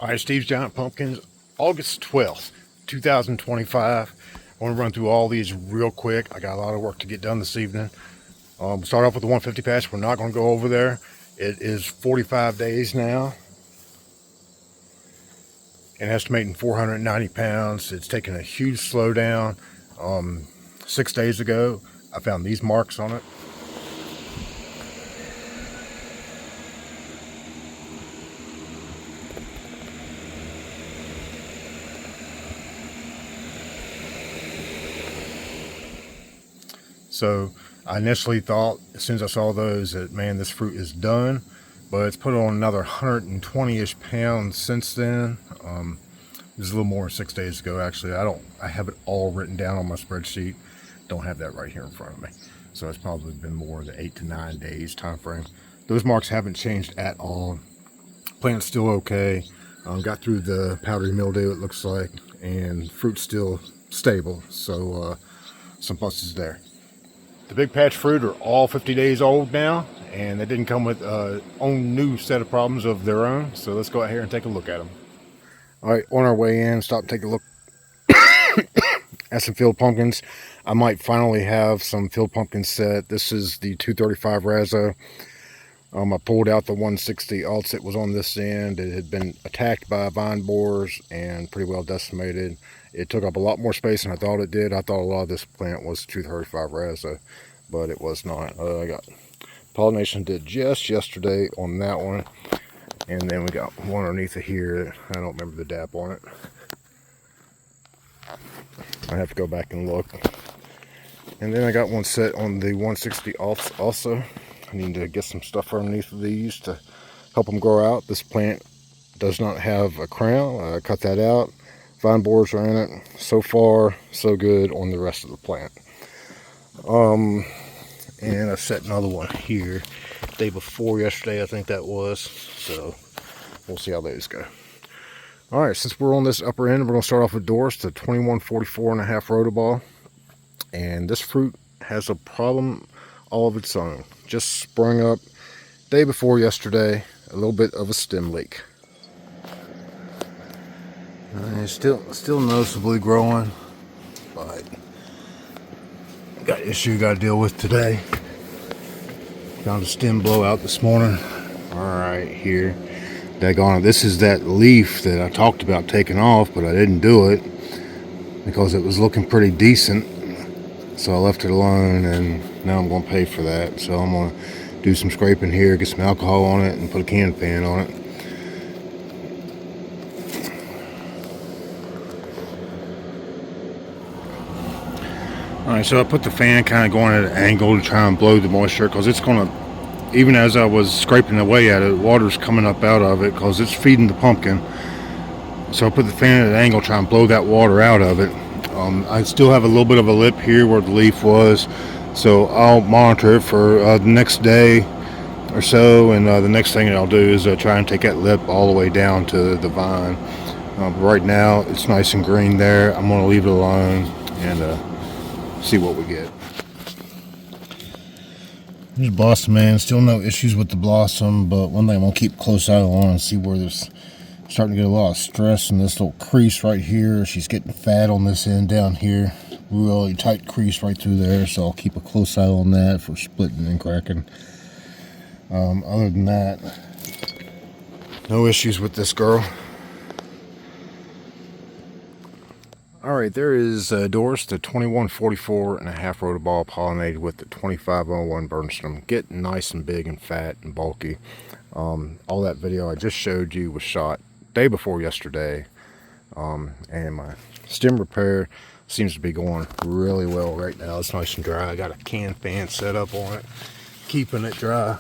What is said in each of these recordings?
All right, Steve's Giant Pumpkins, August 12th, 2025. I want to run through all these real quick. I got a lot of work to get done this evening. Start off with the 150 patch. We're not going to go over there. It is 45 days now. And estimating 490 pounds. It's taken a huge slowdown. 6 days ago, I found these marks on it. So I initially thought, as soon as I saw those, that man, this fruit is done. But it's put on another 120-ish pounds since then. It was a little more than 6 days ago, actually. I have it all written down on my spreadsheet. Don't have that right here in front of me. So it's probably been more than 8 to 9 days time frame. Those marks haven't changed at all. Plant's still okay. Got through the powdery mildew, it looks like, and fruit's still stable. So some pluses there. The big patch fruit are all 50 days old now, and they didn't come with own new set of problems of their own. So let's go out here and take a look at them. All right, on our way in, stop and take a look at some field pumpkins. I might finally have some field pumpkins set. This is the 235 Razzo. I pulled out the 160 alts that was on this end. It had been attacked by vine borers and pretty well decimated. It took up a lot more space than I thought it did. I thought a lot of this plant was 235 Razzo, but it was not. I got pollination did just yesterday on that one. And then we got one underneath it here. I don't remember the dap on it. I have to go back and look. And then I got one set on the 160 alts also. I need to get some stuff underneath of these to help them grow out. This plant does not have a crown. I cut that out. Vine borers are in it. So far, so good on the rest of the plant. And I set another one here. Day before yesterday, I think that was. So we'll see how those go. All right, since we're on this upper end, we're going to start off with Doris, the 2144.5 rotoball. And this fruit has a problem all of its own. Just sprung up day before yesterday, a little bit of a stem leak. It's still noticeably growing, but got an issue got to deal with today. Found a stem blowout this morning. All right, here. Daggone it. This is that leaf that I talked about taking off, but I didn't do it because it was looking pretty decent. So I left it alone, and now I'm going to pay for that. So I'm going to do some scraping here, get some alcohol on it, and put a can fan on it. Alright, so I put the fan kind of going at an angle to try and blow the moisture, because it's going to, even as I was scraping away at it, water's coming up out of it because it's feeding the pumpkin. So I put the fan at an angle, try and blow that water out of it. I still have a little bit of a lip here where the leaf was, so I'll monitor it for the next day or so, and the next thing that I'll do is try and take that lip all the way down to the vine. Right now it's nice and green there. I'm going to leave it alone and see what we get. There's blossom, man. Still no issues with the blossom, but one thing I'm going to keep a close eye on and see where there's starting to get a lot of stress in this little crease right here. She's getting fat on this end down here. Really tight crease right through there, so I'll keep a close eye on that for splitting and cracking. Other than that, no issues with this girl. Alright, there is Doris, the 2144.5 rotoball, pollinated with the 2501 Bernstrom. Getting nice and big and fat and bulky. All that video I just showed you was shot day before yesterday. And my stem repair seems to be going really well right now. It's nice and dry. I got a can fan set up on it, keeping it dry.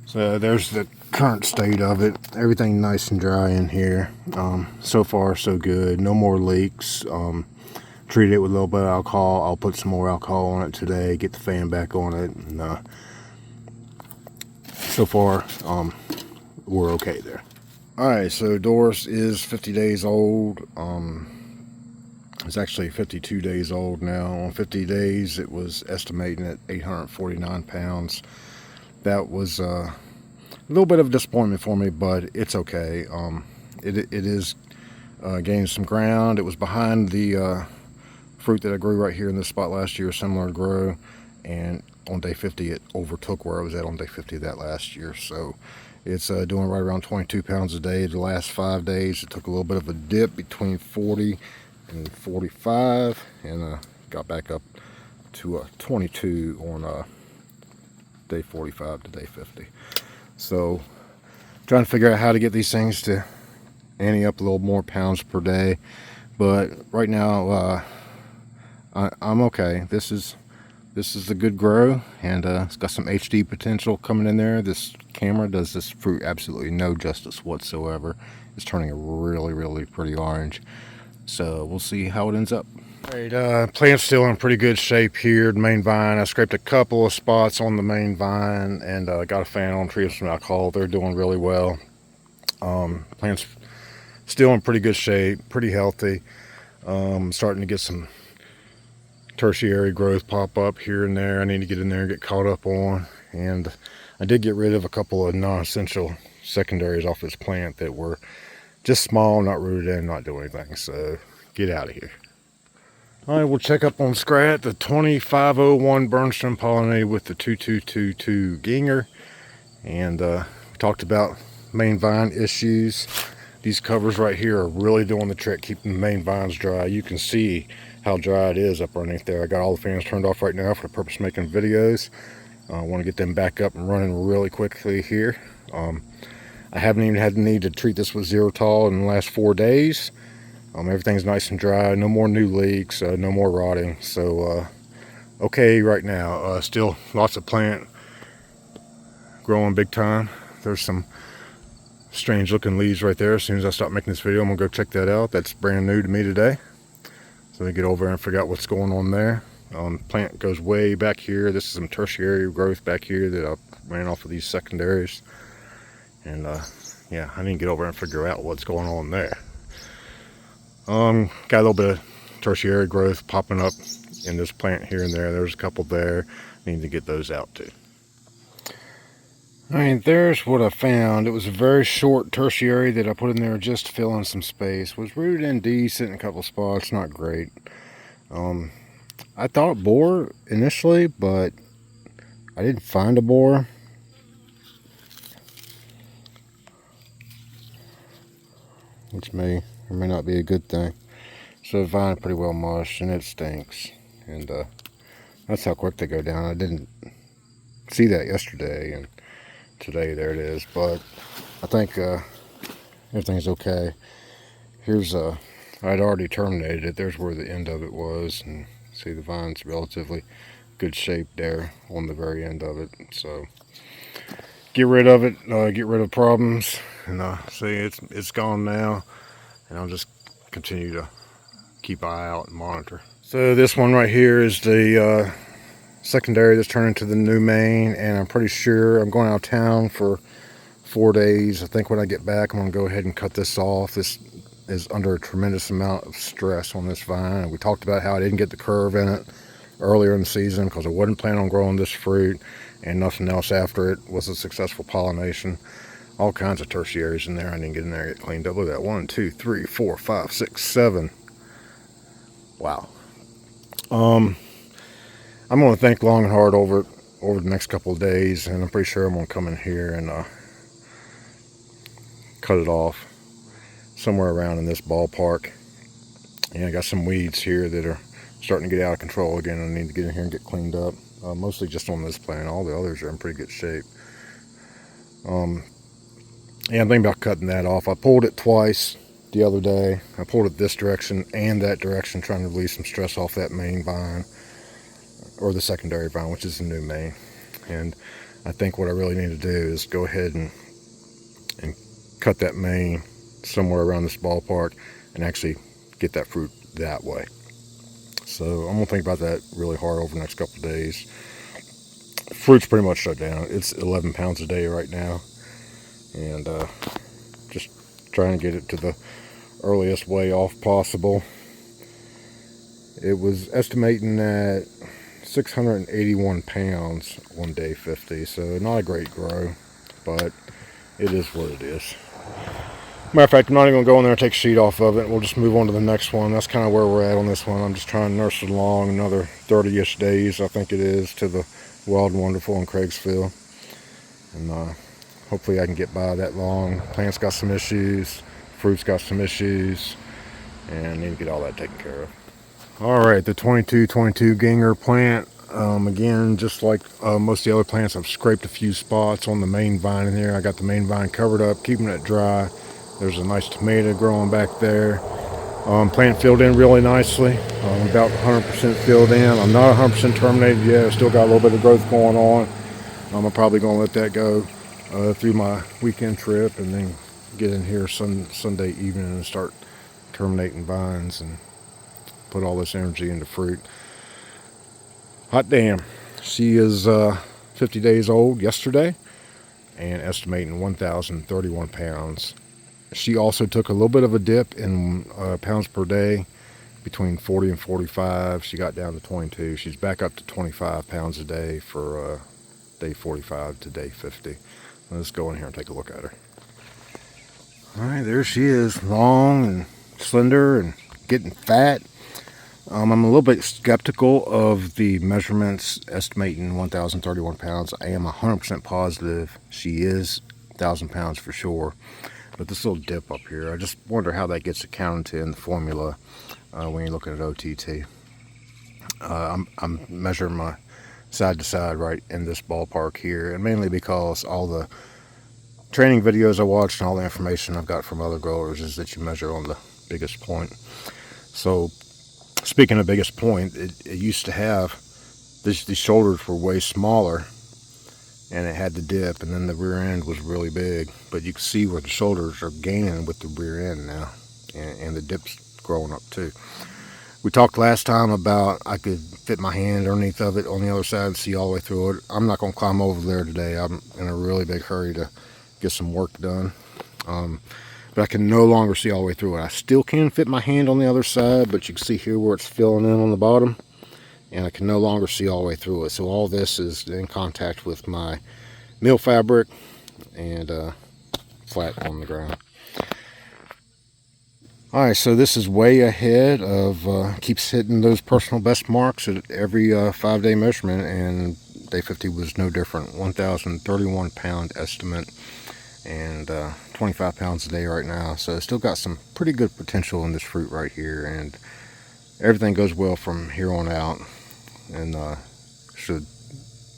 So there's the current state of it. Everything nice and dry in here. So far so good. No more leaks. Treated it with a little bit of alcohol. I'll put some more alcohol on it today. Get the fan back on it. And, so far we're okay there. Alright, so Doris is 50 days old. It's actually 52 days old now. On 50 days, it was estimating at 849 pounds. That was a little bit of a disappointment for me, but it's okay. It is gaining some ground. It was behind the fruit that I grew right here in this spot last year, similar to grow, and on day 50 it overtook where I was at on day 50 of that last year. So it's doing right around 22 pounds a day. The last 5 days it took a little bit of a dip between 40 and 45, and got back up to 22 on day 45 to day 50. So trying to figure out how to get these things to ante up a little more pounds per day, but right now I'm okay. This is a good grow, and it's got some HD potential coming in there. This camera does this fruit absolutely no justice whatsoever. It's turning a really pretty orange. So we'll see how it ends up. Alright, plant's still in pretty good shape here. The main vine, I scraped a couple of spots on the main vine, and got a fan on tree of some alcohol. They're doing really well. Plant's still in pretty good shape, pretty healthy. Starting to get some tertiary growth pop up here and there. I need to get in there and get caught up on. And I did get rid of a couple of non-essential secondaries off this plant that were just small, not rooted in, not doing anything. So get out of here. All right, we'll check up on Scrat, the 2501 Bernstrom pollinated with the 2222 Ginger. And we talked about main vine issues. These covers right here are really doing the trick, keeping the main vines dry. You can see how dry it is up underneath there. I got all the fans turned off right now for the purpose of making videos. I want to get them back up and running really quickly here. I haven't even had the need to treat this with Xerotol in the last 4 days. Everything's nice and dry, no more new leaks, no more rotting. So okay right now. Still lots of plant growing big time. There's some strange looking leaves right there. As soon as I stop making this video, I'm gonna go check that out. That's brand new to me today. So I get over and figure out what's going on there. Plant goes way back here. This is some tertiary growth back here that I ran off of these secondaries. And yeah, I need to get over and figure out what's going on there. Got a little bit of tertiary growth popping up in this plant here and there. There's a couple there. Need to get those out too. Alright, there's what I found. It was a very short tertiary that I put in there just to fill in some space. Was rooted in decent in a couple spots, not great. I thought it bore initially, but I didn't find a bore. Which may or may not be a good thing. So the vine pretty well mushed, and it stinks. And that's how quick they go down. I didn't see that yesterday, and today there it is. But I think everything's okay. Here's I'd already terminated it. There's where the end of it was, and see the vine's relatively good shape there on the very end of it. So get rid of it, get rid of problems, and see it's gone now. And I'll just continue to keep an eye out and monitor. So this one right here is the secondary that's turned into the new main, and I'm pretty sure I'm going out of town for 4 days. I think when I get back, I'm going to go ahead and cut this off. This is under a tremendous amount of stress on this vine. We talked about how I didn't get the curve in it earlier in the season because I wasn't planning on growing this fruit, and nothing else after it was a successful pollination. All kinds of tertiaries in there. I didn't get in there and get cleaned up. Look at that. 1, 2, 3, 4, 5, 6, 7. Wow. I'm going to think long and hard over it over the next couple of days, and I'm pretty sure I'm going to come in here and cut it off somewhere around in this ballpark. And I got some weeds here that are starting to get out of control again. I need to get in here and get cleaned up. Mostly just on this plant. All the others are in pretty good shape. Yeah, I'm thinking about cutting that off. I pulled it twice the other day. I pulled it this direction and that direction, trying to release some stress off that main vine, or the secondary vine, which is the new main. And I think what I really need to do is go ahead and cut that main somewhere around this ballpark and actually get that fruit that way. So I'm going to think about that really hard over the next couple of days. Fruit's pretty much shut down. It's 11 pounds a day right now. And just trying to get it to the earliest way off possible. It was estimating at 681 pounds on day 50, so not a great grow, but it is what it is. Matter of fact, I'm not even going to go in there and take a sheet off of it. We'll just move on to the next one. That's kind of where we're at on this one. I'm just trying to nurse it along another 30-ish days, I think it is, to the Wild and Wonderful in Craigsville. And hopefully I can get by that long. Plant's got some issues, fruit's got some issues, and I need to get all that taken care of. Alright, the 2222 Ginger plant. Again, just like most of the other plants, I've scraped a few spots on the main vine in here. I got the main vine covered up, keeping it dry. There's a nice tomato growing back there. Plant filled in really nicely. About 100% filled in. I'm not 100% terminated yet. I've still got a little bit of growth going on. I'm probably going to let that go through my weekend trip, and then get in here Sunday evening and start terminating vines and put all this energy into fruit. Hot damn. She is 50 days old yesterday and estimating 1,031 pounds. She also took a little bit of a dip in pounds per day, between 40 and 45. She got down to 22. She's back up to 25 pounds a day for day 45 to day 50. Let's go in here and take a look at her. Alright, there she is, long and slender and getting fat. I'm a little bit skeptical of the measurements estimating 1,031 pounds. I am 100% positive she is 1,000 pounds for sure. But this little dip up here, I just wonder how that gets accounted in the formula when you're looking at OTT. I'm measuring my side to side right in this ballpark here, and mainly because all the training videos I watched and all the information I've got from other growers is that you measure on the biggest point. So speaking of biggest point, it used to have these shoulders were way smaller, and it had the dip, and then the rear end was really big. But you can see where the shoulders are gaining with the rear end now, and the dip's growing up too. We talked last time about I could fit my hand underneath of it on the other side and see all the way through it. I'm not going to climb over there today. I'm in a really big hurry to get some work done. But I can no longer see all the way through it. I still can fit my hand on the other side, but you can see here where it's filling in on the bottom, and I can no longer see all the way through it. So all this is in contact with my meal fabric and flat on the ground. Alright, so this is way ahead of, keeps hitting those personal best marks at every 5-day measurement, and day 50 was no different. 1,031 pound estimate, and 25 pounds a day right now. So still got some pretty good potential in this fruit right here, and everything goes well from here on out, and should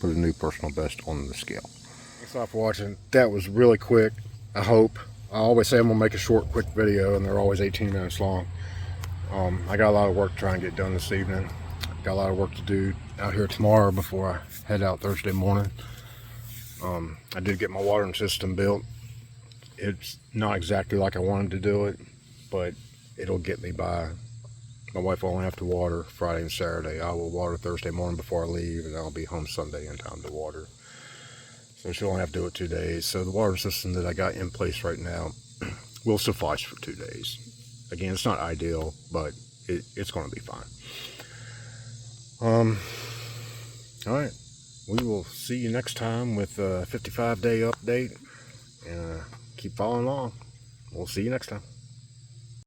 put a new personal best on the scale. Thanks a lot for watching. That was really quick, I hope. I always say I'm going to make a short, quick video, and they're always 18 minutes long. I got a lot of work to try and get done this evening. Got a lot of work to do out here tomorrow before I head out Thursday morning. I did get my watering system built. It's not exactly like I wanted to do it, but it'll get me by. My wife will only have to water Friday and Saturday. I will water Thursday morning before I leave, and I'll be home Sunday in time to water. So she'll only have to do it 2 days. So the water system that I got in place right now will suffice for 2 days. Again, it's not ideal, but it's going to be fine. Alright, we will see you next time with a 55-day update, and keep following along. We'll see you next time.